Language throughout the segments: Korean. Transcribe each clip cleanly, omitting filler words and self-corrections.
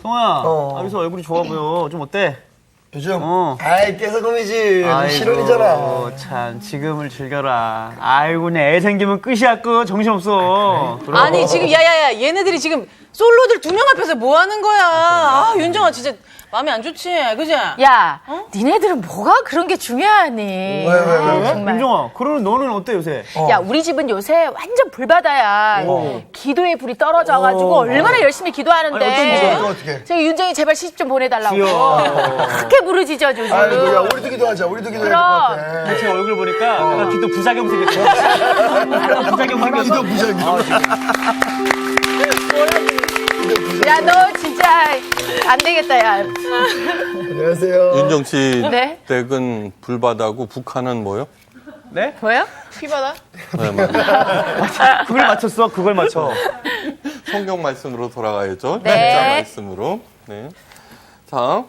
성호야, 여기서 얼굴이 좋아 보여. 좀 어때? 요즘? 아이, 깨소금이지. 실론이잖아. 참, 지금을 즐겨라. 아이고, 그냥 애 생기면 끝이야, 끝. 정신없어. 그래. 아니, 지금, 야야야, 얘네들이 지금 솔로들 2명 앞에서 뭐 하는 거야? 아, 윤정아, 진짜 마음이 안 좋지? 그지? 야, 니네들은 뭐가 그런 게 중요하니? 왜? 정말. 윤정아, 그러면 너는 어때, 요새? 야, 우리 집은 요새 완전 불바다야. 기도의 불이 떨어져가지고 얼마나 열심히 기도하는데. 아니, 어떤 어떻게? 저기 윤정이 제발 시집 좀 보내달라고. 귀여워. 그렇게 부르짖어, 요즘. 아이고, 야, 우리도 기도하자. 우리도 기도해야 될 것 같아. 제 얼굴 보니까 약간 기도 부작용 생겼어. 약간 부작용 생겼어. 기도 부작용. 야, 너 진짜 안 되겠다, 야. 안녕하세요. 윤정 씨 네? 댁은 불바다고 북한은 뭐요? 네? 뭐야? 피바다? 네, 맞아요. 그걸 맞췄어, 그걸 맞춰. 성경 말씀으로 돌아가야죠. 네. 진짜 말씀으로. 네. 자,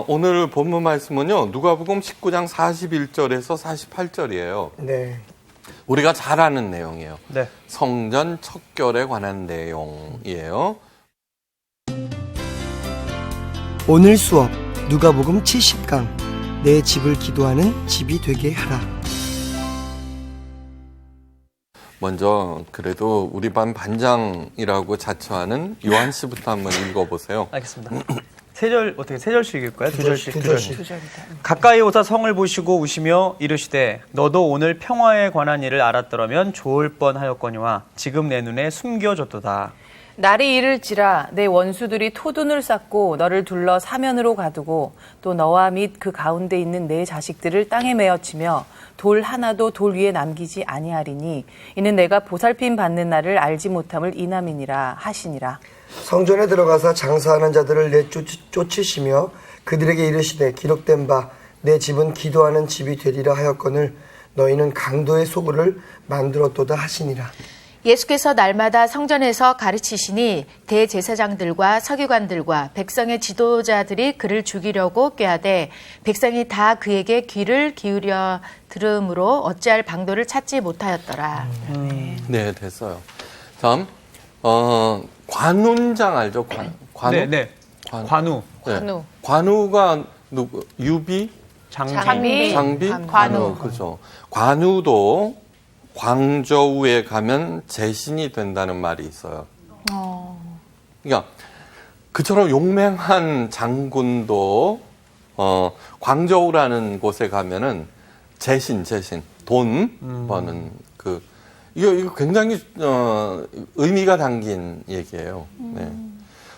오늘 본문 말씀은요. 누가복음 19장 41절에서 48절이에요. 네. 우리가 잘 아는 내용이에요. 네. 성전 척결에 관한 내용이에요. 오늘 수업 누가복음 70강 내 집을 기도하는 집이 되게 하라. 먼저 그래도 우리 반 반장이라고 자처하는 요한 씨부터 한번 읽어보세요. 알겠습니다. 세 절씩 읽을까요? 두 절씩. 두 절씩. 가까이 오사 성을 보시고 우시며 이르시되 너도 오늘 평화에 관한 일을 알았더라면 좋을 뻔하였거니와 지금 내 눈에 숨겨졌도다. 날이 이를지라 내 원수들이 토둔을 쌓고 너를 둘러 사면으로 가두고 또 너와 및 그 가운데 있는 내 자식들을 땅에 메어치며 돌 하나도 돌 위에 남기지 아니하리니 이는 내가 보살핌 받는 날을 알지 못함을 인함이니라 하시니라. 성전에 들어가서 장사하는 자들을 내쫓으시며 그들에게 이르시되 기록된 바 내 집은 기도하는 집이 되리라 하였거늘 너희는 강도의 소굴을 만들었도다 하시니라. 예수께서 날마다 성전에서 가르치시니 대제사장들과 서기관들과 백성의 지도자들이 그를 죽이려고 꾀하되 백성이 다 그에게 귀를 기울여 들음으로 어찌할 방도를 찾지 못하였더라. 네, 됐어요. 다음, 관운장 알죠? 관우? 네. 관우. 네. 관우가 누구? 유비? 장비. 관우. 그렇죠. 관우도 광저우에 가면 재신이 된다는 말이 있어요. 그러니까 그처럼 용맹한 장군도 광저우라는 곳에 가면은 재신 돈 버는 이거 굉장히 의미가 담긴 얘기예요. 네.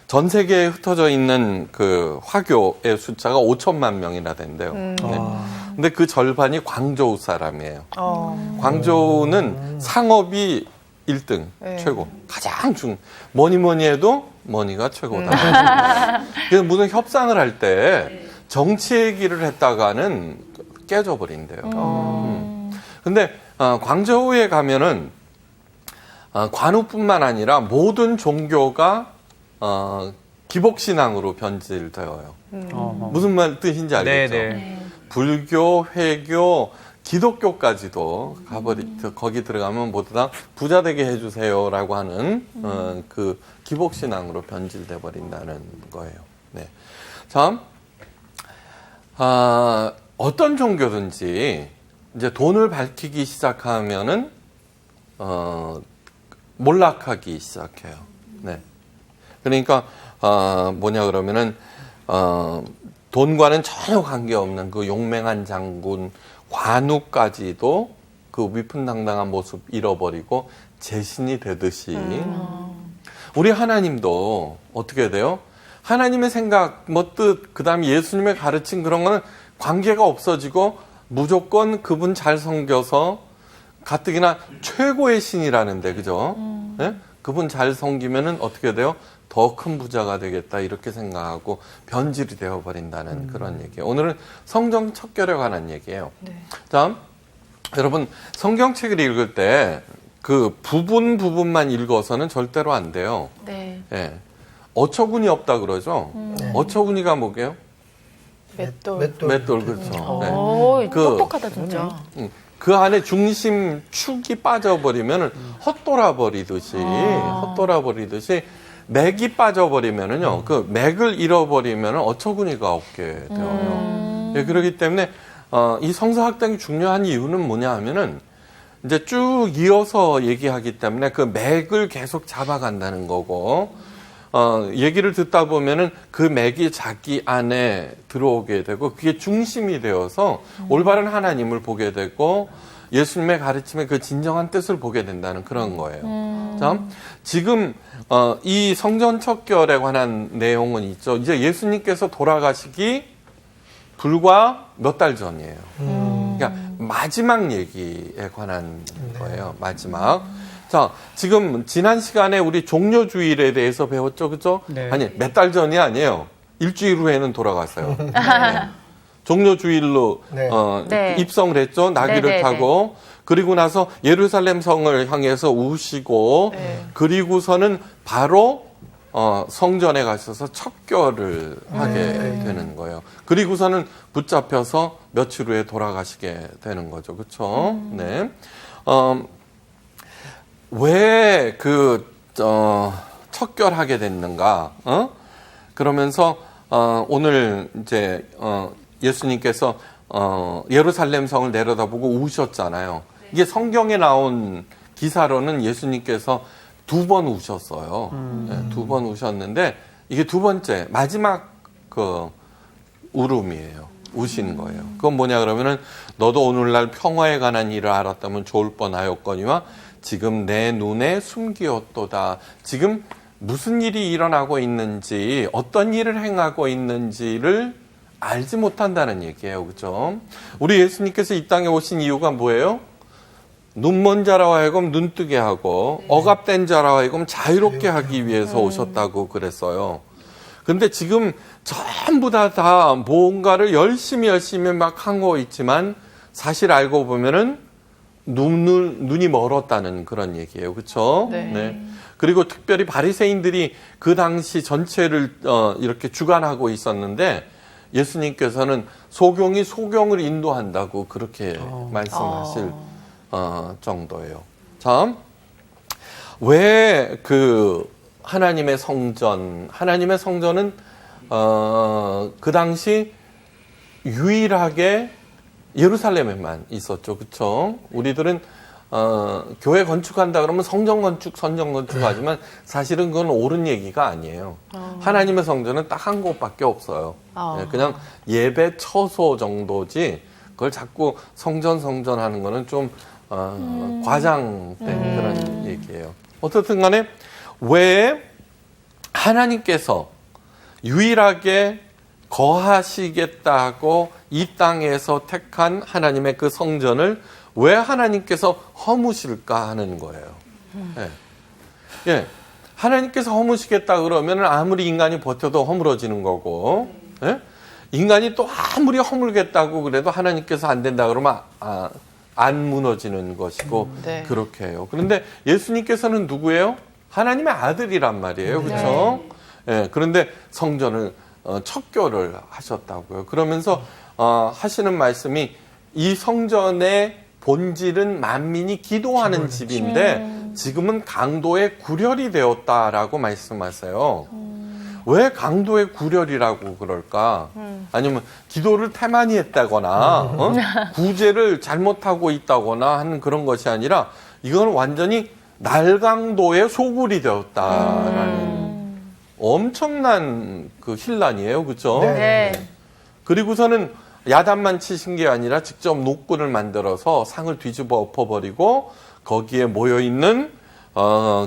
전 세계에 흩어져 있는 그 화교의 숫자가 5천만 명이나 된대요. 네. 근데 그 절반이 광저우 사람이에요. 광저우는 상업이 1등, 최고. 가장 뭐니 해도 머니가 최고다. 그래서 무슨 협상을 할 때 정치 얘기를 했다가는 깨져버린대요. 근데 광저우에 가면은 관우뿐만 아니라 모든 종교가 기복신앙으로 변질되어요. 무슨 뜻인지 알겠죠? 네네. 불교, 회교, 기독교까지도 거기 들어가면 모두 다 부자 되게 해주세요라고 하는 그 기복신앙으로 변질돼 버린다는 거예요. 네. 참, 어떤 종교든지 이제 돈을 밝히기 시작하면은 몰락하기 시작해요. 네. 그러니까 뭐냐 그러면은 돈과는 전혀 관계없는 그 용맹한 장군 관우까지도 그 위풍당당한 모습 잃어버리고 재신이 되듯이 우리 하나님도 어떻게 돼요? 하나님의 생각, 뭐 뜻, 그다음에 예수님의 가르침 그런 거는 관계가 없어지고 무조건 그분 잘 섬겨서 가뜩이나 최고의 신이라는데 그죠? 네? 그분 잘 섬기면은 어떻게 돼요? 더 큰 부자가 되겠다 이렇게 생각하고 변질이 되어버린다는 그런 얘기예요. 오늘은 성경 척결에 관한 얘기예요. 네. 다음 여러분 성경책을 읽을 때 그 부분만 읽어서는 절대로 안 돼요. 네. 네. 어처구니 없다 그러죠. 어처구니가 뭐게요? 맷돌. 맷돌 그렇죠. 네. 오, 똑똑하다 진짜. 그 안에 중심 축이 빠져버리면 헛돌아버리듯이 맥이 빠져버리면은요, 그 맥을 잃어버리면은 어처구니가 없게 되어요. 예, 그렇기 때문에 이 성서학당이 중요한 이유는 뭐냐 하면은 이제 쭉 이어서 얘기하기 때문에 그 맥을 계속 잡아간다는 거고, 얘기를 듣다 보면은 그 맥이 자기 안에 들어오게 되고 그게 중심이 되어서 올바른 하나님을 보게 되고 예수님의 가르침의 그 진정한 뜻을 보게 된다는 그런 거예요. 자, 지금 이 성전 척결에 관한 내용은 있죠. 이제 예수님께서 돌아가시기 불과 몇 달 전이에요. 그러니까 마지막 얘기에 관한 거예요. 마지막. 자, 지금 지난 시간에 우리 종료주일에 대해서 배웠죠, 그죠? 네. 아니, 몇 달 전이 아니에요. 일주일 후에는 돌아갔어요. 종료주일로 네. 네. 입성을 했죠. 나귀를 네, 네, 타고. 그리고 나서 예루살렘 성을 향해서 우시고, 그리고서는 바로 성전에 가셔서 척결을 하게 되는 거예요. 그리고서는 붙잡혀서 며칠 후에 돌아가시게 되는 거죠. 그렇죠? 네. 왜 척결하게 됐는가? 그러면서 오늘 이제 예수님께서 예루살렘 성을 내려다보고 우셨잖아요. 이게 성경에 나온 기사로는 예수님께서 2번 우셨어요. 네, 2번 우셨는데 이게 두 번째 마지막 그 울음이에요. 우신 거예요. 그건 뭐냐 그러면은 너도 오늘날 평화에 관한 일을 알았다면 좋을 뻔하였거니와 지금 내 눈에 숨기었도다. 지금 무슨 일이 일어나고 있는지 어떤 일을 행하고 있는지를 알지 못한다는 얘기예요. 그렇죠? 우리 예수님께서 이 땅에 오신 이유가 뭐예요? 눈먼 자라 하여금 눈뜨게 하고 억압된 자라 하여금 자유롭게 하기 위해서 오셨다고 그랬어요. 근데 지금 전부 다 뭔가를 열심히 막 하고 있지만 사실 알고 보면은 눈이 멀었다는 그런 얘기예요. 그렇죠? 네. 그리고 특별히 바리새인들이 그 당시 전체를 이렇게 주관하고 있었는데 예수님께서는 소경이 소경을 인도한다고 그렇게 말씀하실 정도예요. 자, 왜 하나님의 성전은 그 당시 유일하게 예루살렘에만 있었죠. 그렇죠? 우리들은 교회 건축한다 그러면 성전 건축 하지만 사실은 그건 옳은 얘기가 아니에요. 하나님의 성전은 딱 한 곳밖에 없어요. 네, 그냥 예배 처소 정도지 그걸 자꾸 성전 하는 거는 좀 과장된 그런 얘기예요. 어떻든 간에 왜 하나님께서 유일하게 거하시겠다고 이 땅에서 택한 하나님의 그 성전을 왜 하나님께서 허무실까 하는 거예요. 예. 하나님께서 허무시겠다 그러면 아무리 인간이 버텨도 허물어지는 거고, 예? 인간이 또 아무리 허물겠다고 그래도 하나님께서 안 된다 그러면 안 무너지는 것이고 그렇게 해요. 그런데 예수님께서는 누구예요? 하나님의 아들이란 말이에요. 그렇죠? 예. 그런데 성전을 척결을 하셨다고요. 그러면서 하시는 말씀이 이 성전의 본질은 만민이 기도하는 집인데 지금은 강도의 구렬이 되었다라고 말씀하세요. 왜 강도의 구렬이라고 그럴까? 아니면 기도를 태만히 했다거나 구제를 잘못하고 있다거나 하는 그런 것이 아니라 이건 완전히 날강도의 소굴이 되었다라는 엄청난 그 혼란이에요. 그렇죠? 네. 그리고서는 야단만 치신 게 아니라 직접 노끈을 만들어서 상을 뒤집어 엎어버리고 거기에 모여 있는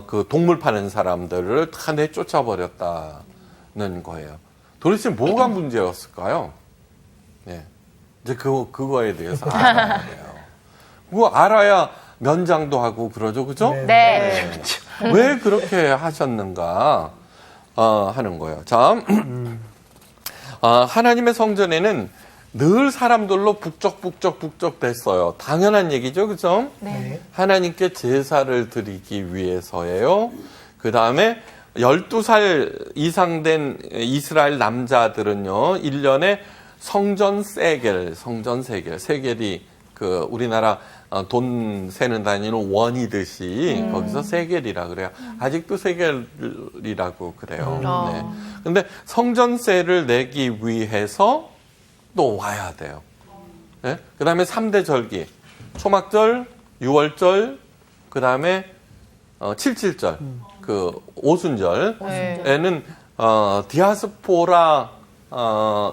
그 동물 파는 사람들을 다 내쫓아 버렸다는 거예요. 도대체 뭐가 문제였을까요? 네. 이제 그거에 대해서 알아야 돼요. 그거 알아야 면장도 하고 그러죠. 그죠? 네. 왜 그렇게 하셨는가 하는 거예요. 자, 하나님의 성전에는 늘 사람들로 북적북적 됐어요. 당연한 얘기죠. 그죠? 네. 하나님께 제사를 드리기 위해서예요. 그 다음에 12살 이상 된 이스라엘 남자들은요, 1년에 성전 세겔, 세겔이 우리나라 돈 세는 단위는 원이듯이 거기서 세겔이라 그래요. 아직도 세겔이라고 그래요. 네. 근데 성전세를 내기 위해서 또 와야 돼요. 네? 그 다음에 3대 절기. 초막절, 유월절, 그 다음에 77절, 그 오순절에는 디아스포라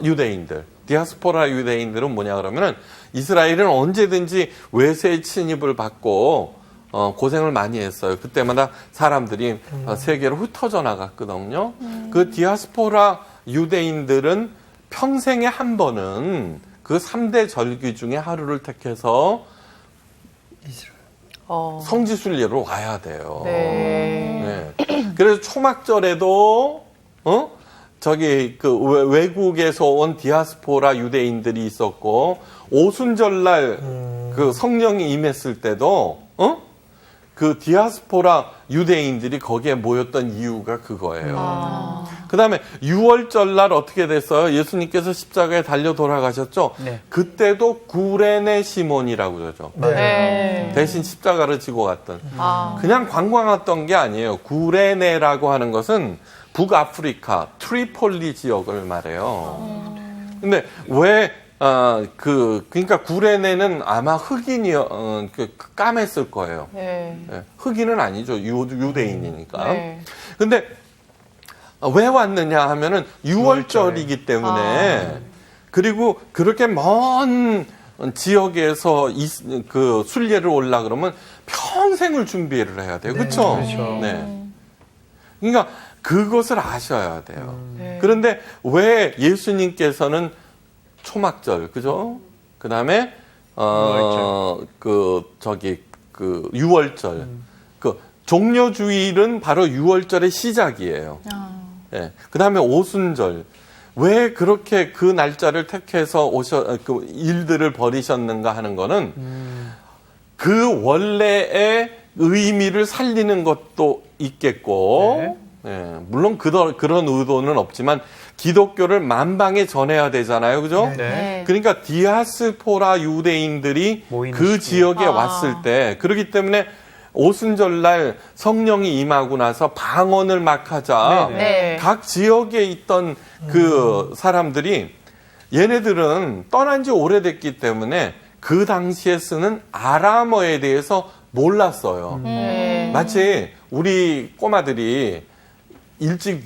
유대인들. 디아스포라 유대인들은 뭐냐 그러면은 이스라엘은 언제든지 외세의 침입을 받고 고생을 많이 했어요. 그때마다 사람들이 세계로 흩어져 나갔거든요. 그 디아스포라 유대인들은 평생에 한 번은 그 3대 절기 중에 하루를 택해서 성지순례로 와야 돼요. 네. 네. 그래서 초막절에도 저기 그 외국에서 온 디아스포라 유대인들이 있었고 오순절날 그 성령이 임했을 때도 그 디아스포라 유대인들이 거기에 모였던 이유가 그거예요. 그다음에 6월절 날 어떻게 됐어요? 예수님께서 십자가에 달려 돌아가셨죠? 네. 그때도 구레네 시몬이라고 그러죠. 네. 대신 십자가를 지고 갔던. 그냥 관광 왔던 게 아니에요. 구레네라고 하는 것은 북아프리카 트리폴리 지역을 말해요. 근데 왜 그러니까 구레네는 아마 흑인이요, 까맸을 거예요. 네. 네, 흑인은 아니죠. 유대인이니까. 네. 근데 왜 왔느냐 하면은 6월절이기 때문에 그리고 그렇게 먼 지역에서 그 순례를 올라 그러면 평생을 준비를 해야 돼요. 그렇죠? 그렇죠. 네. 그러니까 그것을 아셔야 돼요. 네. 그런데 왜 예수님께서는 초막절, 그죠? 그 다음에, 그 6월절. 그 종려주일은 바로 6월절의 시작이에요. 예. 그 다음에 오순절. 왜 그렇게 그 날짜를 택해서 그 일들을 벌이셨는가 하는 거는 그 원래의 의미를 살리는 것도 있겠고, 예, 물론 그런 의도는 없지만 기독교를 만방에 전해야 되잖아요. 그죠? 네. 그러니까 디아스포라 유대인들이 모이는 그 시기. 지역에 왔을 때 그렇기 때문에 오순절날 성령이 임하고 나서 방언을 막 하자. 네네. 네. 각 지역에 있던 그 사람들이 얘네들은 떠난 지 오래됐기 때문에 그 당시에 쓰는 아람어에 대해서 몰랐어요. 마치 우리 꼬마들이 일찍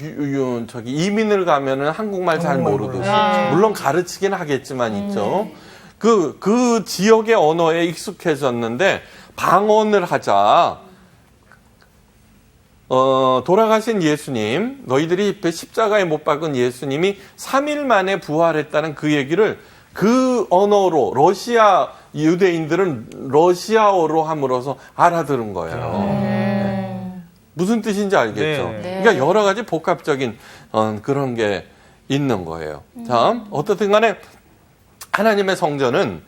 저기 이민을 가면은 한국말 잘 모르듯이 물론 가르치긴 하겠지만 있죠. 그 지역의 언어에 익숙해졌는데 방언을 하자. 돌아가신 예수님, 너희들이 십자가에 못 박은 예수님이 3일 만에 부활했다는 그 얘기를 그 언어로 러시아 유대인들은 러시아어로 함으로써 알아들은 거예요. 무슨 뜻인지 알겠죠? 네. 그러니까 여러 가지 복합적인 그런 게 있는 거예요. 자, 어떻든 간에 하나님의 성전은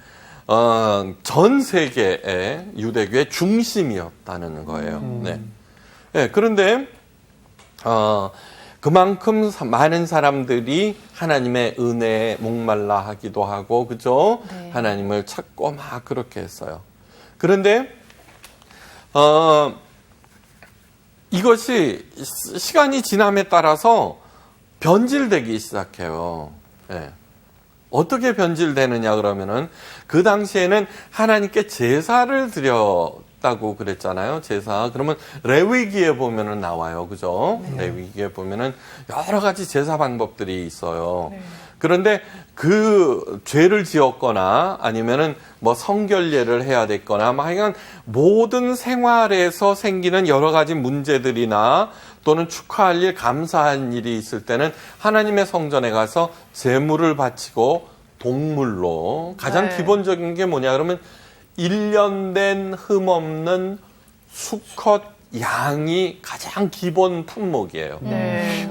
전 세계의 유대교의 중심이었다는 거예요. 네. 네, 그런데 그만큼 많은 사람들이 하나님의 은혜에 목말라 하기도 하고, 그죠? 네. 하나님을 찾고 막 그렇게 했어요. 그런데 이것이 시간이 지남에 따라서 변질되기 시작해요. 네. 어떻게 변질되느냐 그러면은 그 당시에는 하나님께 제사를 드렸다고 그랬잖아요. 제사. 그러면 레위기에 보면은 나와요. 그죠? 네. 레위기에 보면은 여러 가지 제사 방법들이 있어요. 네. 그런데 그 죄를 지었거나 아니면은 뭐 성결례를 해야 됐거나 막 하여간 모든 생활에서 생기는 여러 가지 문제들이나 또는 축하할 일, 감사할 일이 있을 때는 하나님의 성전에 가서 제물을 바치고 동물로 가장 네. 기본적인 게 뭐냐 그러면 1년 된 흠없는 수컷 양이 가장 기본 품목이에요. 네.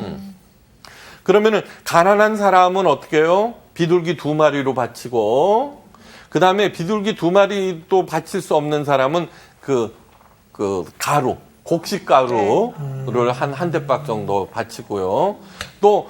그러면은 가난한 사람은 어떻게 해요? 비둘기 2마리로 바치고 그 다음에 비둘기 2마리도 바칠 수 없는 사람은 그 가루 곡식 가루를 한 대박 정도 바치고요. 또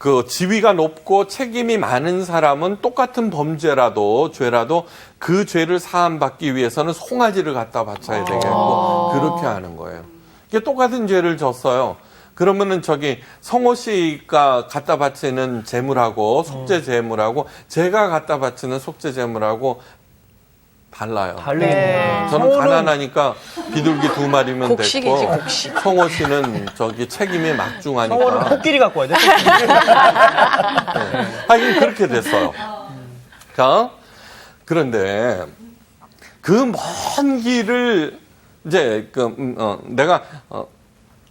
그 지위가 높고 책임이 많은 사람은 똑같은 범죄라도 죄라도 그 죄를 사함받기 위해서는 송아지를 갖다 바쳐야 되겠고 그렇게 하는 거예요. 이게 똑같은 죄를 졌어요. 그러면은 저기 성호 씨가 갖다 바치는 재물하고 속죄 재물하고 제가 갖다 바치는 속죄 재물하고 달라요. 다르겠네. 저는 가난하니까 비둘기 2마리면 곡식이지, 됐고 곡식. 성호 씨는 저기 책임이 성호는 막중하니까 코끼리 갖고 와야 돼. 하긴 그렇게 됐어요. 자, 그런데 그 먼 길을 이제 내가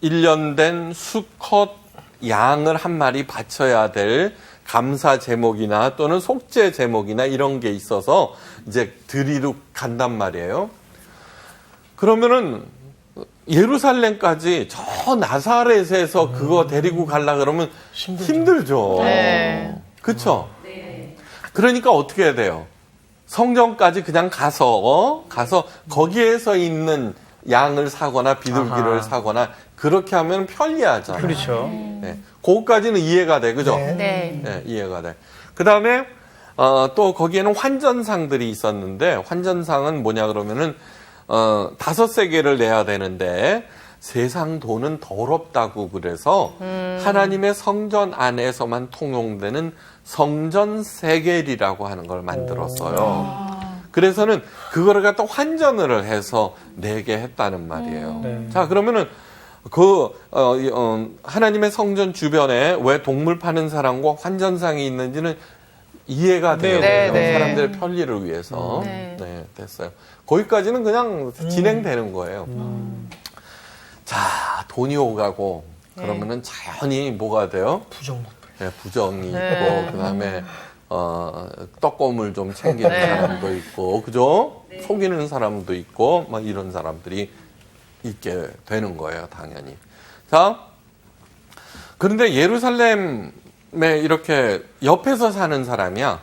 1년 된 수컷 양을 한 마리 바쳐야 될 감사 제목이나 또는 속죄 제목이나 이런 게 있어서 이제 드리러 간단 말이에요. 그러면은 예루살렘까지 저 나사렛에서 그거 데리고 가려 그러면 힘들죠. 네. 그렇죠? 그러니까 어떻게 해야 돼요? 성전까지 그냥 가서 거기에서 있는 양을 사거나 비둘기를 아하. 사거나 그렇게 하면 편리하잖아요. 그렇죠. 네. 그거까지는 이해가 돼, 그죠? 네. 네, 이해가 돼. 그 다음에 또 거기에는 환전상들이 있었는데 환전상은 뭐냐 그러면은 5세겔을 내야 되는데 세상 돈은 더럽다고 그래서 하나님의 성전 안에서만 통용되는 성전 세겔이라고 하는 걸 만들었어요. 그래서는 그거를 갖다 환전을 해서 내게 했다는 말이에요. 네. 자, 그러면은 하나님의 성전 주변에 왜 동물 파는 사람과 환전상이 있는지는 이해가 돼요. 네, 네. 사람들의 편리를 위해서. 네. 네, 됐어요. 거기까지는 그냥 진행되는 거예요. 자, 돈이 오가고 그러면은 자연히 뭐가 돼요? 부정부패. 네, 부정이 네. 있고 그다음에 떡고물 좀 챙기는 사람도 있고 그죠? 속이는 사람도 있고 막 이런 사람들이 있게 되는 거예요, 당연히. 자, 그런데 예루살렘에 이렇게 옆에서 사는 사람이야.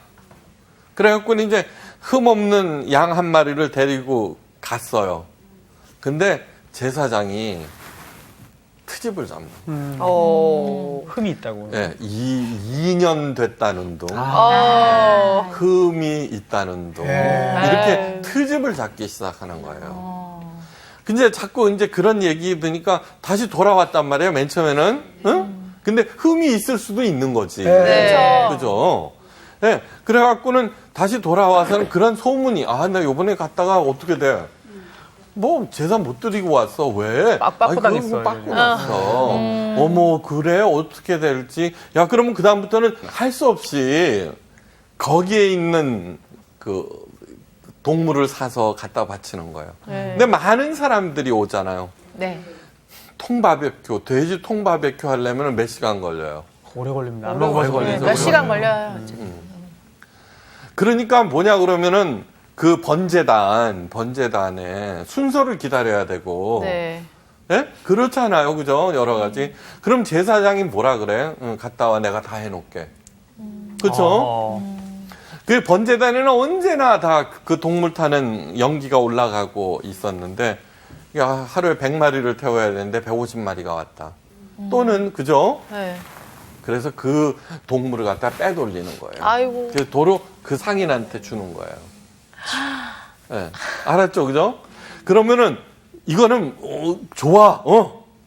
그래갖고 이제 흠없는 양 한 마리를 데리고 갔어요. 근데 제사장이 트집을 잡는 거예요. 흠이 있다고. 네, 2년 됐다는 둥, 흠이 있다는 둥, 이렇게 트집을 잡기 시작하는 거예요. 근데 자꾸 이제 그런 얘기 드니까 다시 돌아왔단 말이에요, 맨 처음에는. 응? 근데 흠이 있을 수도 있는 거지. 네. 그죠? 네, 그래갖고는 다시 돌아와서는 그런 소문이, 나 요번에 갔다가 어떻게 돼? 뭐 제사 못 드리고 왔어. 왜? 빠꾸 당했어, 빠꾸 났어. 어머, 그래? 어떻게 될지. 야, 그러면 그다음부터는 할 수 없이 거기에 있는 그 동물을 사서 갖다 바치는 거예요. 근데 많은 사람들이 오잖아요. 네. 통바베큐, 돼지 통바베큐 하려면 몇 시간 걸려요. 오래 걸립니다. 안 오래 먹어서 걸리죠. 그래요. 몇 시간 걸려요. 그러니까 뭐냐 그러면은 그 번제단에 순서를 기다려야 되고. 네. 예? 그렇잖아요. 그죠? 여러 가지. 그럼 제사장이 뭐라 그래? 응, 갔다 와. 내가 다 해놓게. 그쵸? 그 번제단에는 언제나 다 그 동물 타는 연기가 올라가고 있었는데, 야, 하루에 100마리를 태워야 되는데 150마리가 왔다. 또는, 그죠? 네. 그래서 그 동물을 갖다 빼돌리는 거예요. 아이고. 그래서 도로 그 상인한테 주는 거예요. 네. 알았죠? 그죠? 그러면은, 이거는 좋아,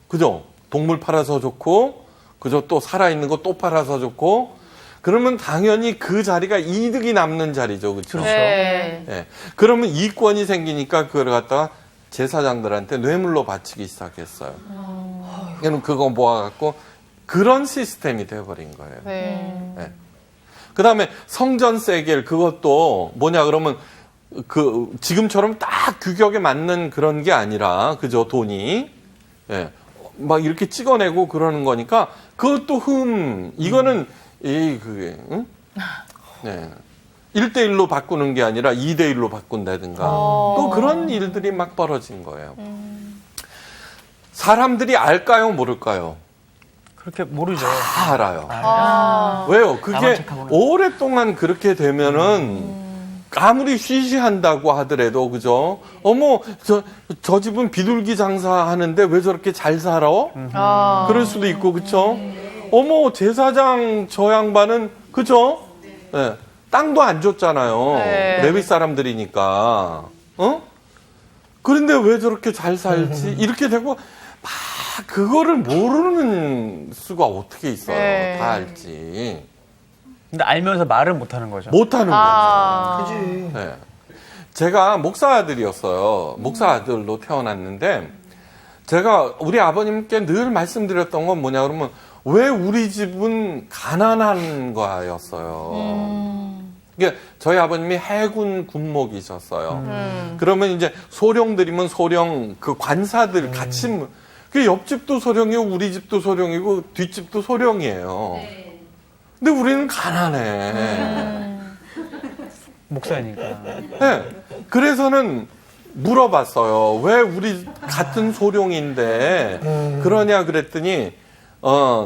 그죠? 동물 팔아서 좋고, 그죠? 또 살아있는 거 또 팔아서 좋고, 그러면 당연히 그 자리가 이득이 남는 자리죠, 그렇죠? 네. 예. 그러면 이권이 생기니까 그걸 갖다가 제사장들한테 뇌물로 바치기 시작했어요. 그럼 그거 모아갖고 그런 시스템이 돼버린 거예요. 네. 예. 그 다음에 성전 세겔 그것도 뭐냐 그러면 그 지금처럼 딱 규격에 맞는 그런 게 아니라 그죠 돈이 예. 막 이렇게 찍어내고 그러는 거니까 그것도 이거는 그게 응? 네. 1대1로 바꾸는 게 아니라 2대1로 바꾼다든가 또 그런 일들이 막 벌어진 거예요. 사람들이 알까요 모를까요? 그렇게 모르죠. 다 알아요. 아. 왜요? 나만 그게 착하구나. 오랫동안 그렇게 되면은 아무리 쉬쉬한다고 하더라도 그죠? 어머 저 집은 비둘기 장사하는데 왜 저렇게 잘 살아? 아. 그럴 수도 있고 그쵸? 어머, 제사장 저 양반은, 그죠? 네. 땅도 안 줬잖아요. 네. 레위 사람들이니까. 그런데 왜 저렇게 잘 살지? 이렇게 되고, 막, 그거를 모르는 수가 어떻게 있어요. 네. 다 알지. 근데 알면서 말을 못하는 거죠. 못하는 거죠. 그지. 네. 제가 목사 아들이었어요. 목사 아들로 태어났는데, 제가 우리 아버님께 늘 말씀드렸던 건 뭐냐 그러면, 왜 우리 집은 가난한 거였어요. 이게 저희 아버님이 해군 군목이셨어요. 그러면 이제 소령들이면 소령 그 관사들 같이 그 옆집도 소령이고 우리 집도 소령이고 뒷집도 소령이에요. 근데 우리는 가난해. 목사니까. 네. 그래서는 물어봤어요. 왜 우리 같은 소령인데 그러냐 그랬더니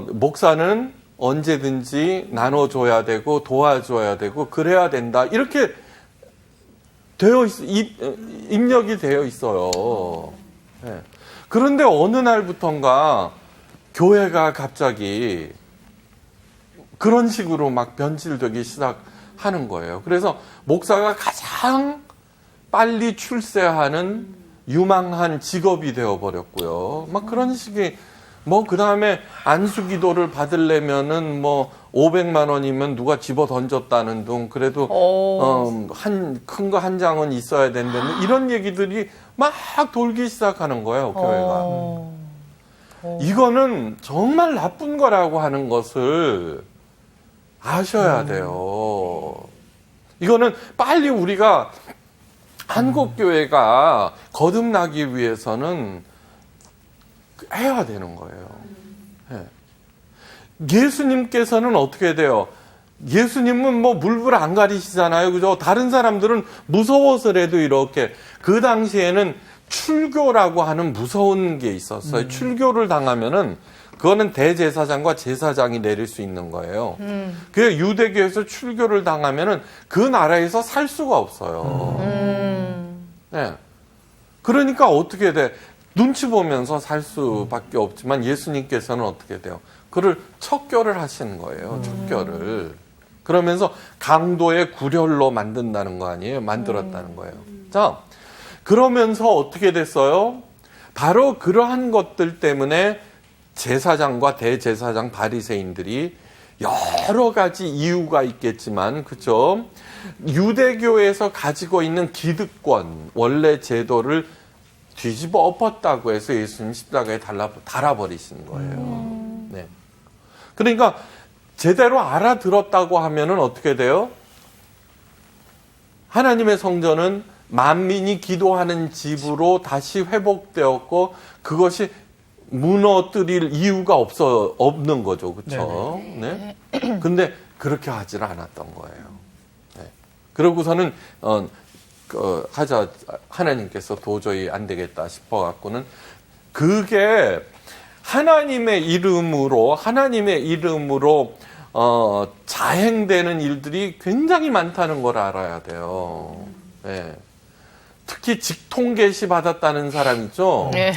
목사는 언제든지 나눠줘야 되고 도와줘야 되고 그래야 된다. 이렇게 입력이 되어 있어요. 네. 그런데 어느 날부턴가 교회가 갑자기 그런 식으로 막 변질되기 시작하는 거예요. 그래서 목사가 가장 빨리 출세하는 유망한 직업이 되어버렸고요. 막 그런 식의 그 다음에 안수기도를 받으려면은 500만 원이면 누가 집어 던졌다는 둥, 그래도, 큰 거 한 장은 있어야 된다는 이런 얘기들이 막 돌기 시작하는 거예요, 교회가. 이거는 정말 나쁜 거라고 하는 것을 아셔야 돼요. 이거는 빨리 우리가 한국교회가 거듭나기 위해서는 해야 되는 거예요. 네. 예수님께서는 어떻게 돼요? 예수님은 물불 안 가리시잖아요. 그죠? 다른 사람들은 무서워서라도 이렇게, 그 당시에는 출교라고 하는 무서운 게 있었어요. 출교를 당하면은, 그거는 대제사장과 제사장이 내릴 수 있는 거예요. 그 유대교에서 출교를 당하면은 그 나라에서 살 수가 없어요. 네. 그러니까 어떻게 돼? 눈치 보면서 살 수밖에 없지만 예수님께서는 어떻게 돼요? 그를 척결을 하시는 거예요. 척결을. 그러면서 강도의 구렬로 만든다는 거 아니에요? 만들었다는 거예요. 자, 그러면서 어떻게 됐어요? 바로 그러한 것들 때문에 제사장과 대제사장 바리새인들이 여러 가지 이유가 있겠지만, 그죠? 유대교에서 가지고 있는 기득권, 원래 제도를 뒤집어 엎었다고 해서 예수님 십자가에 달아버리신 거예요. 네. 그러니까 제대로 알아들었다고 하면은 어떻게 돼요? 하나님의 성전은 만민이 기도하는 집으로 다시 회복되었고 그것이 무너뜨릴 이유가 없는 거죠. 그렇죠? 네. 근데 그렇게 하지는 않았던 거예요. 네. 그러고서는 하나님께서 도저히 안 되겠다 싶어 갖고는 그게 하나님의 이름으로 자행되는 일들이 굉장히 많다는 걸 알아야 돼요. 네. 특히 직통 계시 받았다는 사람 있죠? 네.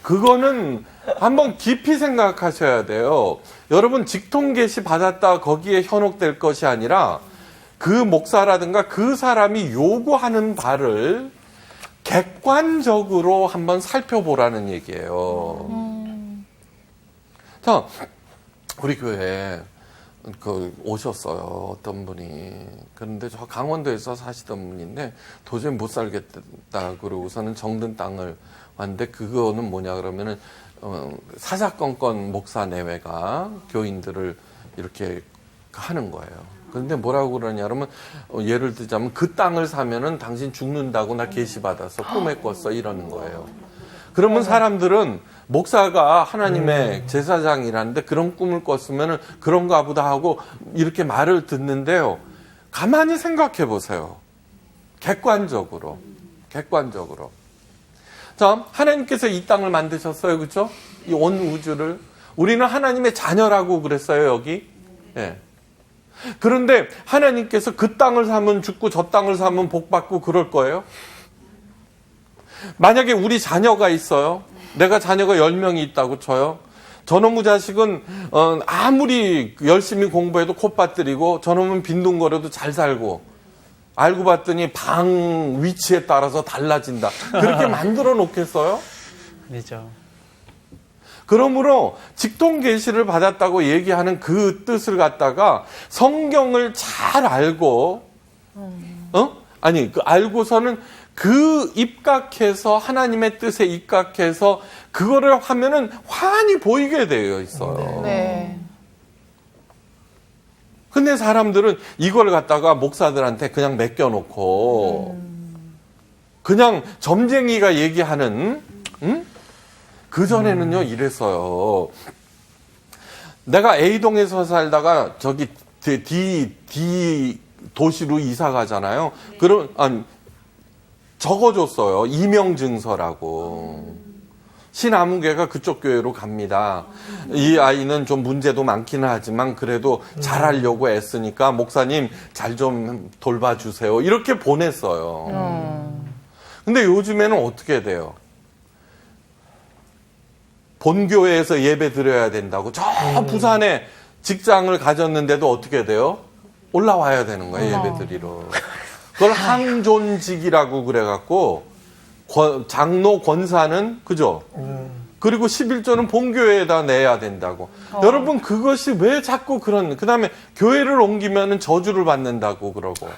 그거는 한번 깊이 생각하셔야 돼요. 여러분, 직통 계시 받았다 거기에 현혹될 것이 아니라 그 목사라든가 그 사람이 요구하는 바를 객관적으로 한번 살펴보라는 얘기예요. 자, 우리 교회에 오셨어요. 어떤 분이. 그런데 저 강원도에서 사시던 분인데 도저히 못 살겠다 그러고서는 정든 땅을 왔는데, 그거는 뭐냐 그러면은 사사건건 목사 내외가 교인들을 이렇게 하는 거예요. 그런데 뭐라고 그러냐 그러면 예를 들자면 그 땅을 사면은 당신 죽는다고 나 계시 받아서 꿈에 꿨어 이러는 거예요. 그러면 사람들은 목사가 하나님의 제사장이라는데 그런 꿈을 꿨으면은 그런가 보다 하고 이렇게 말을 듣는데요. 가만히 생각해 보세요. 객관적으로. 자, 하나님께서 이 땅을 만드셨어요. 그렇죠? 이 온 우주를. 우리는 하나님의 자녀라고 그랬어요, 여기. 예. 그런데 하나님께서 그 땅을 사면 죽고 저 땅을 사면 복 받고 그럴 거예요? 만약에 우리 자녀가 있어요. 내가 자녀가 10명이 있다고 쳐요. 저놈의 자식은 아무리 열심히 공부해도 콧밭들이고 저놈은 빈둥거려도 잘 살고 알고 봤더니 방 위치에 따라서 달라진다. 그렇게 만들어 놓겠어요? 아니죠. 그러므로 직통 계시를 받았다고 얘기하는 그 뜻을 갖다가 성경을 잘 알고 알고서는 그 입각해서 하나님의 뜻에 입각해서 그거를 하면은 환히 보이게 되어 있어요. 네. 근데 사람들은 이걸 갖다가 목사들한테 그냥 맡겨놓고 그냥 점쟁이가 얘기하는 그전에는요 이랬어요. 내가 A동에서 살다가 저기 D 도시로 이사 가잖아요. 그럼 적어줬어요. 이명증서라고. 신아무개가 그쪽 교회로 갑니다. 이 아이는 좀 문제도 많기는 하지만 그래도 잘하려고 애쓰니까 목사님 잘 좀 돌봐주세요. 이렇게 보냈어요. 근데 요즘에는 어떻게 돼요? 본교회에서 예배 드려야 된다고 저 부산에 직장을 가졌는데도 어떻게 돼요? 올라와야 되는 거예요, 예배 드리러. 그걸 항존직이라고 그래갖고 장로 권사는 그죠? 그리고 11조는 본교회에다 내야 된다고. 여러분 그것이 왜 자꾸 그다음에 교회를 옮기면은 저주를 받는다고 그러고.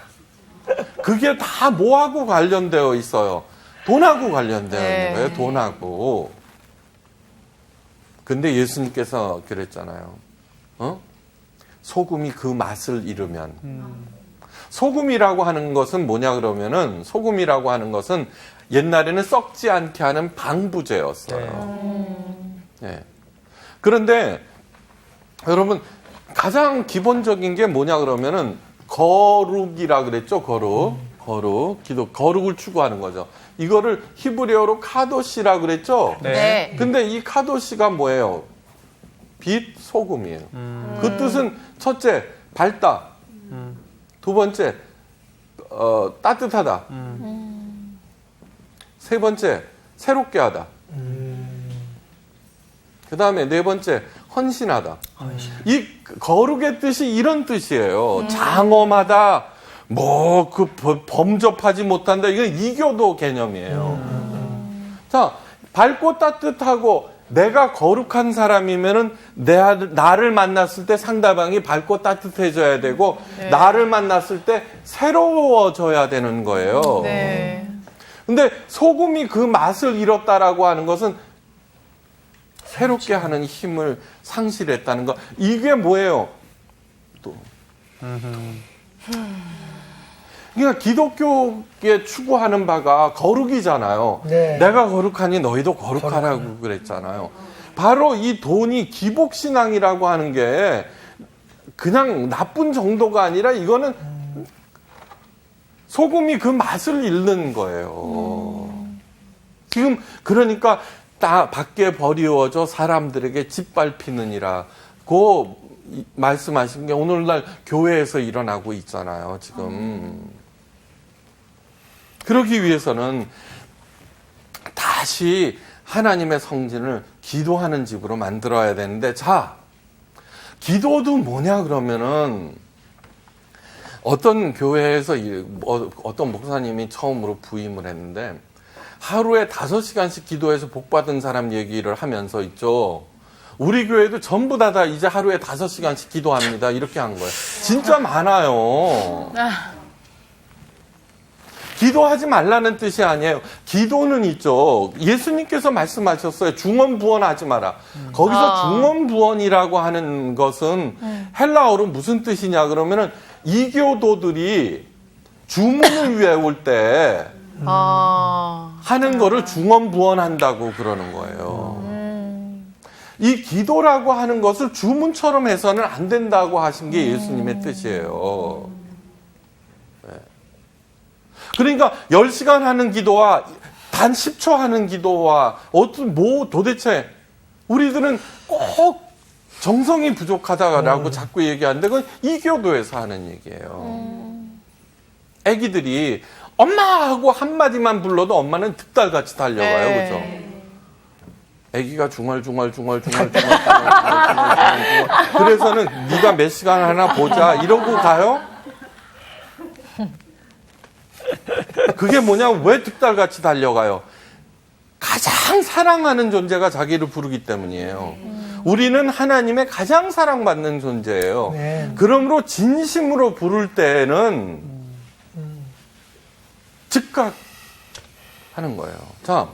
그게 다 뭐하고 관련되어 있어요? 돈하고 관련되어 있는 거예요, 돈하고. 근데 예수님께서 그랬잖아요. 소금이 그 맛을 잃으면. 소금이라고 하는 것은 뭐냐 그러면은 소금이라고 하는 것은 옛날에는 썩지 않게 하는 방부제였어요. 네. 그런데 여러분 가장 기본적인 게 뭐냐 그러면은 거룩이라 그랬죠. 거룩을 추구하는 거죠. 이거를 히브리어로 카도시라 그랬죠. 네. 근데 이 카도시가 뭐예요? 빛, 소금이에요. 그 뜻은 첫째, 밝다. 두 번째, 따뜻하다. 세 번째, 새롭게 하다. 그 다음에 네 번째, 헌신하다. 이 거룩의 뜻이 이런 뜻이에요. 장엄하다, 범접하지 못한다. 이건 이교도 개념이에요. 자, 밝고 따뜻하고 내가 거룩한 사람이면은 나를 만났을 때 상대방이 밝고 따뜻해져야 되고 나를 만났을 때 새로워져야 되는 거예요. 네. 근데 소금이 그 맛을 잃었다라고 하는 것은 새롭게 하는 힘을 상실했다는 거. 이게 뭐예요? 또. 그러니까 기독교에 추구하는 바가 거룩이잖아요. 네. 내가 거룩하니 너희도 거룩하라고 그랬잖아요. 바로 이 돈이 기복신앙이라고 하는 게 그냥 나쁜 정도가 아니라 이거는 소금이 그 맛을 잃는 거예요. 지금 그러니까 밖에 버리워져 사람들에게 짓밟히느니라고 말씀하신 게 오늘날 교회에서 일어나고 있잖아요. 지금. 그러기 위해서는 다시 하나님의 성전을 기도하는 집으로 만들어야 되는데, 자, 기도도 뭐냐 그러면은 어떤 교회에서 어떤 목사님이 처음으로 부임을 했는데 하루에 5시간씩 기도해서 복받은 사람 얘기를 하면서 있죠. 우리 교회도 전부 다 이제 하루에 5시간씩 기도합니다. 이렇게 한 거예요. 진짜 많아요. 기도하지 말라는 뜻이 아니에요. 기도는 있죠. 예수님께서 말씀하셨어요. 중언부언하지 마라. 거기서 중언부언이라고 하는 것은 헬라어로 무슨 뜻이냐 그러면은 이교도들이 주문을 외울 때 하는 거를 중언부언한다고 그러는 거예요. 이 기도라고 하는 것을 주문처럼 해서는 안 된다고 하신 게 예수님의 뜻이에요. 네. 그러니까 10시간 하는 기도와 단 10초 하는 기도와 도대체 우리들은 꼭 정성이 부족하다라고 자꾸 얘기하는데 그건 이교도에서 하는 얘기예요. 애기들이 엄마 하고 한마디만 불러도 엄마는 득달같이 달려가요. 그죠? 아기가 중얼중얼 그래서는 네가 몇 시간 하나 보자 이러고 가요? 그게 뭐냐? 왜 득달같이 달려가요? 가장 사랑하는 존재가 자기를 부르기 때문이에요. 우리는 하나님의 가장 사랑받는 존재예요. 네. 그러므로 진심으로 부를 때는 즉각 하는 거예요. 자,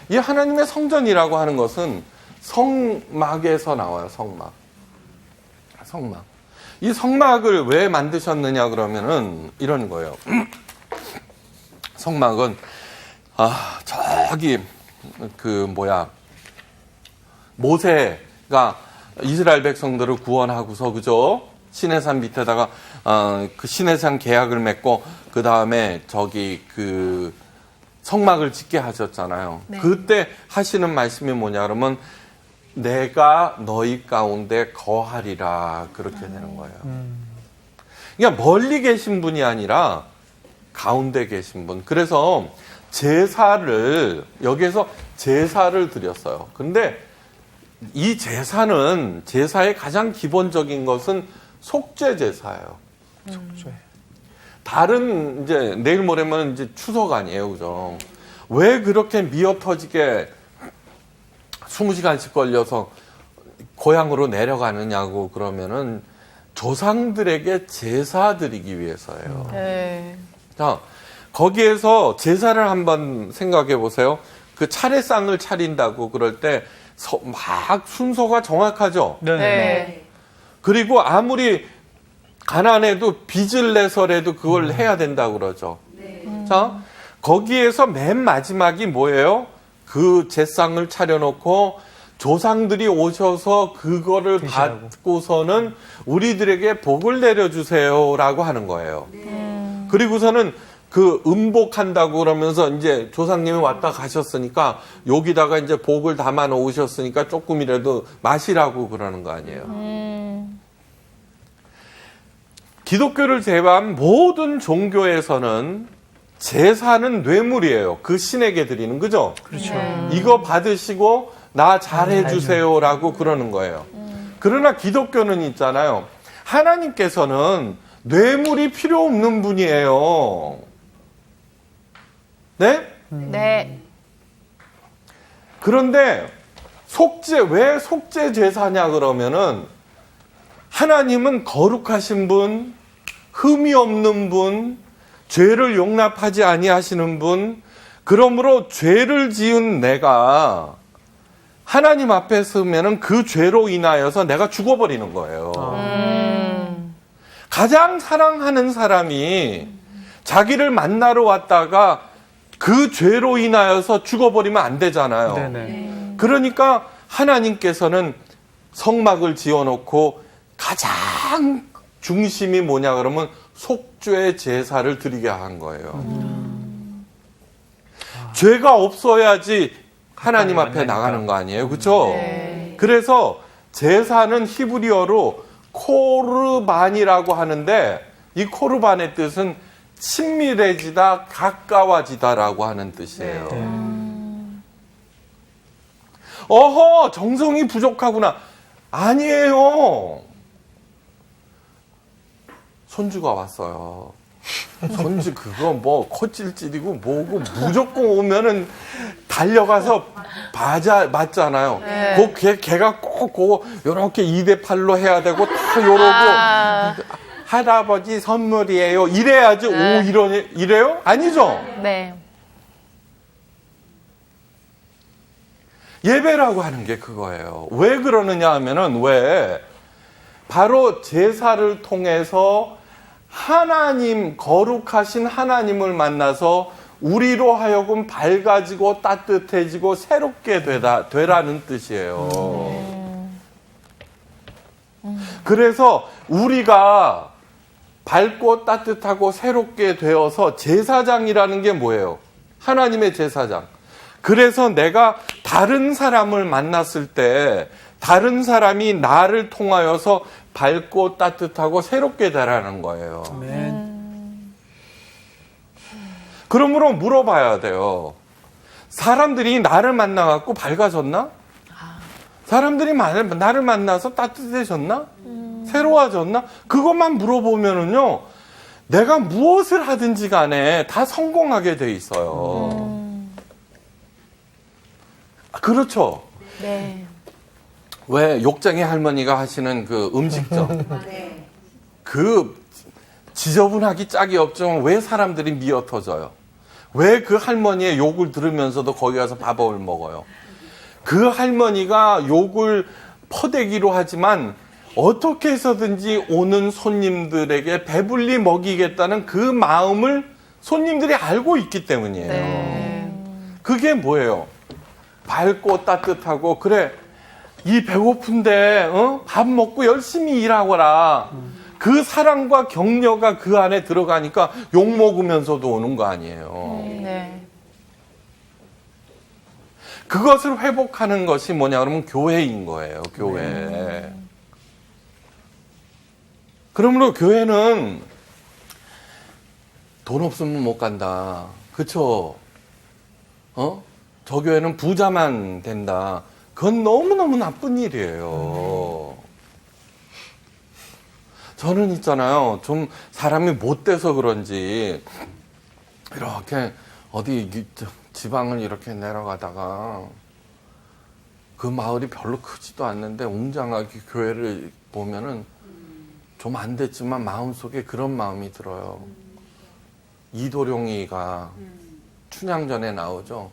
이 하나님의 성전이라고 하는 것은 성막에서 나와요. 성막. 이 성막을 왜 만드셨느냐 그러면은 이런 거예요. 성막은 저기 모세가 이스라엘 백성들을 구원하고서 그죠? 시내산 밑에다가 그 시내산 계약을 맺고 그 다음에 저기 그 성막을 짓게 하셨잖아요. 네. 그때 하시는 말씀이 뭐냐 그러면 내가 너희 가운데 거하리라 그렇게 되는 거예요. 그러니까 멀리 계신 분이 아니라 가운데 계신 분. 그래서 여기에서 제사를 드렸어요. 근데 이 제사의 가장 기본적인 것은 속죄 제사예요. 다른 이제 내일 모레면 이제 추석 아니에요, 그죠? 왜 그렇게 미어 터지게 20시간씩 걸려서 고향으로 내려가느냐고 그러면은 조상들에게 제사 드리기 위해서예요. 네. 자, 거기에서 제사를 한번 생각해 보세요. 그 차례상을 차린다고 그럴 때 막 순서가 정확하죠. 네. 그리고 아무리 가난해도 빚을 내서라도 그걸 해야 된다고 그러죠. 자, 거기에서 맨 마지막이 뭐예요? 그 제상을 차려놓고 조상들이 오셔서 그거를 드시라고. 받고서는 우리들에게 복을 내려주세요라고 하는 거예요. 그리고서는 그 음복한다고 그러면서 이제 조상님이 왔다 가셨으니까 여기다가 이제 복을 담아 놓으셨으니까 조금이라도 마시라고 그러는 거 아니에요. 기독교를 제외한 모든 종교에서는 제사는 뇌물이에요. 그 신에게 드리는, 그죠? 그렇죠. 이거 받으시고 나 잘해주세요라고 그러는 거예요. 그러나 기독교는 있잖아요. 하나님께서는 뇌물이 필요 없는 분이에요. 네? 네. 그런데 왜 속죄 제사냐 그러면은 하나님은 거룩하신 분, 흠이 없는 분, 죄를 용납하지 아니하시는 분, 그러므로 죄를 지은 내가 하나님 앞에 서면은 그 죄로 인하여서 내가 죽어버리는 거예요. 가장 사랑하는 사람이 자기를 만나러 왔다가 그 죄로 인하여서 죽어버리면 안 되잖아요. 네네. 그러니까 하나님께서는 성막을 지어놓고 가장 중심이 뭐냐 그러면 속죄 제사를 드리게 한 거예요. 죄가 없어야지 하나님 앞에 나가는 거 아니에요, 그렇죠? 네. 그래서 제사는 히브리어로 코르반이라고 하는데 이 코르반의 뜻은 친밀해지다, 가까워지다라고 하는 뜻이에요. 어허, 정성이 부족하구나. 아니에요. 손주가 왔어요. 손주 그거 뭐 코찔찔이고 뭐고 무조건 오면은 달려가서 맞잖아요. 네. 걔가 꼭 그거 요렇게 2대8로 해야 되고 다 요러고 할아버지 선물이에요. 이래야지. 네. 오 이래요? 아니죠. 네. 예배라고 하는 게 그거예요. 왜 그러느냐 하면은 바로 제사를 통해서 거룩하신 하나님을 만나서 우리로 하여금 밝아지고 따뜻해지고 새롭게 되라는 뜻이에요. 그래서 우리가 밝고 따뜻하고 새롭게 되어서 제사장이라는 게 뭐예요? 하나님의 제사장. 그래서 내가 다른 사람을 만났을 때 다른 사람이 나를 통하여서 밝고 따뜻하고 새롭게 되라는 거예요. 그러므로 물어봐야 돼요. 사람들이 나를 만나갖고 밝아졌나? 사람들이 나를 만나서 따뜻해졌나? 새로워졌나? 그것만 물어보면은요, 내가 무엇을 하든지 간에 다 성공하게 돼 있어요. 그렇죠? 네. 왜 욕쟁이 할머니가 하시는 그 음식점. 그 지저분하기 짝이 없지만 왜 사람들이 미어 터져요? 왜 그 할머니의 욕을 들으면서도 거기 가서 밥을 먹어요? 그 할머니가 욕을 퍼대기로 하지만 어떻게 해서든지 오는 손님들에게 배불리 먹이겠다는 그 마음을 손님들이 알고 있기 때문이에요. 그게 뭐예요? 밝고 따뜻하고, 그래, 이 배고픈데 밥 먹고 열심히 일하거라. 그 사랑과 격려가 그 안에 들어가니까 욕 먹으면서도 오는 거 아니에요. 네. 그것을 회복하는 것이 뭐냐 그러면 교회인 거예요. 교회. 그러므로 교회는 돈 없으면 못 간다. 그쵸? 저 교회는 부자만 된다. 그건 너무너무 나쁜 일이에요. 저는 있잖아요. 좀 사람이 못돼서 그런지 이렇게 어디 지방을 이렇게 내려가다가 그 마을이 별로 크지도 않는데 웅장하게 교회를 보면은 좀 안 됐지만 마음속에 그런 마음이 들어요. 이도룡이가 춘향전에 나오죠.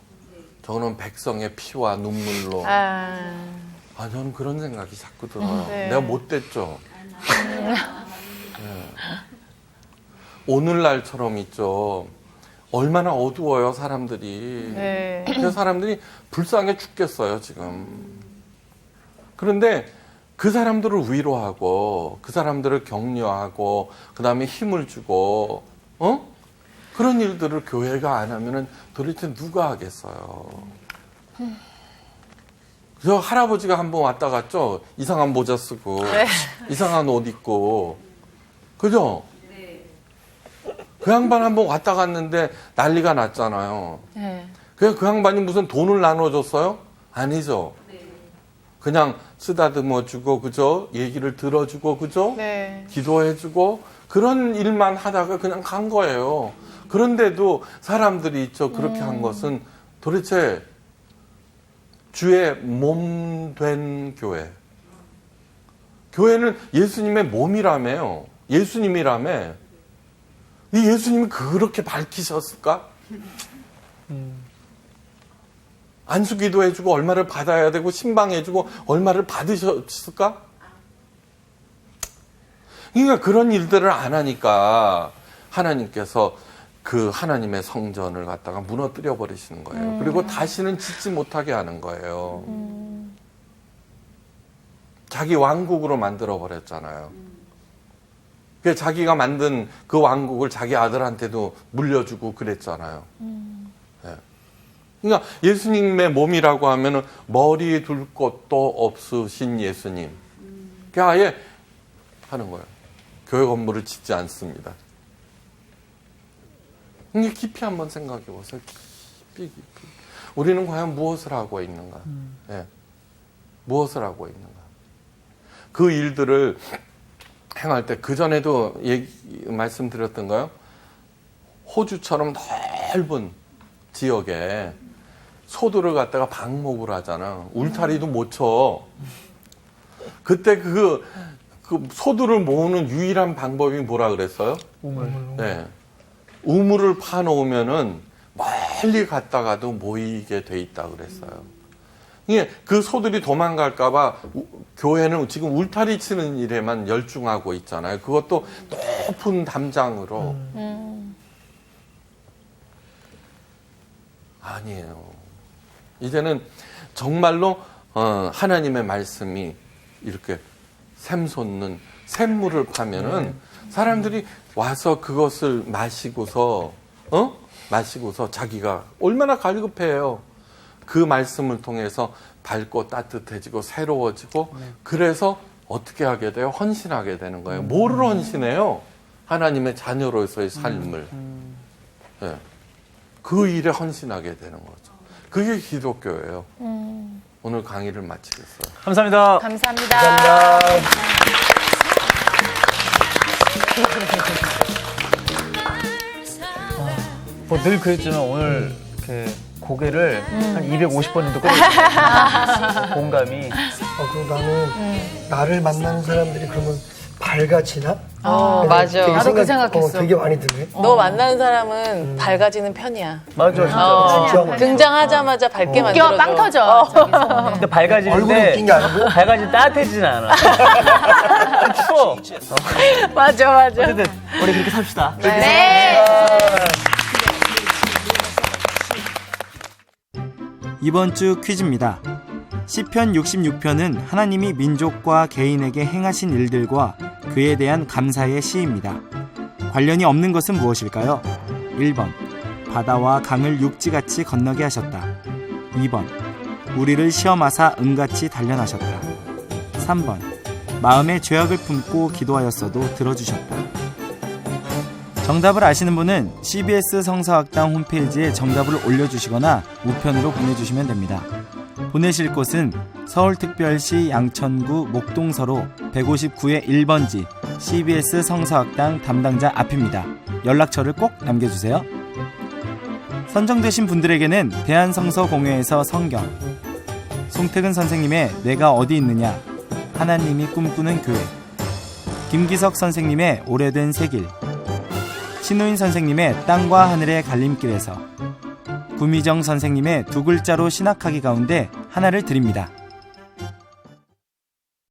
저는 백성의 피와 눈물로. 저는 그런 생각이 자꾸 들어요. 네. 내가 못됐죠. 네. 오늘날처럼 있죠. 얼마나 어두워요, 사람들이. 네. 그 사람들이 불쌍해 죽겠어요, 지금. 그런데 그 사람들을 위로하고, 그 사람들을 격려하고, 그 다음에 힘을 주고, 그런 일들을 교회가 안 하면은 도대체 누가 하겠어요? 저 할아버지가 한번 왔다 갔죠? 이상한 모자 쓰고, 이상한 옷 입고. 그죠? 그 양반 한번 왔다 갔는데 난리가 났잖아요. 네. 그 양반이 무슨 돈을 나눠줬어요? 아니죠. 그냥 쓰다듬어 주고, 그죠? 얘기를 들어주고, 그죠? 네. 기도해 주고, 그런 일만 하다가 그냥 간 거예요. 그런데도 사람들이 있죠. 그렇게 한 것은 도대체 주의 몸 된 교회. 교회는 예수님의 몸이라며요. 예수님이라며. 이 예수님이 그렇게 밝히셨을까? 안수기도 해주고 얼마를 받아야 되고 신방해주고 얼마를 받으셨을까? 그러니까 그런 일들을 안 하니까 하나님께서 그 하나님의 성전을 갖다가 무너뜨려 버리시는 거예요. 그리고 다시는 짓지 못하게 하는 거예요. 자기 왕국으로 만들어 버렸잖아요. 그래서 자기가 만든 그 왕국을 자기 아들한테도 물려주고 그랬잖아요. 네. 그러니까 예수님의 몸이라고 하면은 머리 둘 곳도 없으신 예수님. 그 아예 하는 거예요. 교회 건물을 짓지 않습니다. 이게 깊이 한번 생각해 보세요. 깊이. 우리는 과연 무엇을 하고 있는가? 네. 무엇을 하고 있는가? 그 일들을 행할 때, 그전에도 말씀드렸던가요? 호주처럼 넓은 지역에 소들을 갖다가 방목을 하잖아. 울타리도 못 쳐. 그때 그 소들을 모으는 유일한 방법이 뭐라 그랬어요? 우물. 네. 우물을 파놓으면은 멀리 갔다가도 모이게 돼 있다 그랬어요. 이게 그 소들이 도망갈까봐 교회는 지금 울타리 치는 일에만 열중하고 있잖아요. 그것도 높은 담장으로. 아니에요. 이제는 정말로 하나님의 말씀이 이렇게 샘솟는 샘물을 파면은 사람들이 와서 그것을 마시고서 자기가 얼마나 갈급해요. 그 말씀을 통해서 밝고 따뜻해지고 새로워지고 그래서 어떻게 하게 돼요? 헌신하게 되는 거예요. 뭐를 헌신해요? 하나님의 자녀로서의 삶을. 네. 그 일에 헌신하게 되는 거죠. 그게 기독교예요. 오늘 강의를 마치겠어요. 감사합니다. 감사합니다. 뭐 늘 그랬지만 오늘 이렇게 고개를 한 250번 정도 끄덕였어요. 공감이. 그럼 나는 나를 만나는 사람들이 그러면 밝아지나? 맞아. 되게 나도 그 생각했어. 되게 많이 드네. 너 만나는 사람은 밝아지는 편이야. 맞아, 진짜. 진짜. 등장하자마자 밝게 만들어줘. 웃겨 빵 터져. 근데 밝아지는데 얼굴이 웃긴 게 아니고? 밝아지면 따뜻해지진 않아. 추워. 맞아. 어쨌든 우리 그렇게 삽시다. 네. 이번 주 퀴즈입니다. 시편 66편은 하나님이 민족과 개인에게 행하신 일들과 그에 대한 감사의 시입니다. 관련이 없는 것은 무엇일까요? 1번 바다와 강을 육지같이 건너게 하셨다. 2번 우리를 시험하사 은같이 단련하셨다. 3번 마음에 죄악을 품고 기도하였어도 들어주셨다. 정답을 아시는 분은 CBS 성서학당 홈페이지에 정답을 올려주시거나 우편으로 보내주시면 됩니다. 보내실 곳은 서울특별시 양천구 목동서로 159의 1번지 CBS 성서학당 담당자 앞입니다. 연락처를 꼭 남겨주세요. 선정되신 분들에게는 대한성서공회에서 성경, 송태근 선생님의 내가 어디 있느냐, 하나님이 꿈꾸는 교회, 김기석 선생님의 오래된 새길, 신우인 선생님의 땅과 하늘의 갈림길에서, 구미정 선생님의 두 글자로 신학하기 가운데 하나를 드립니다.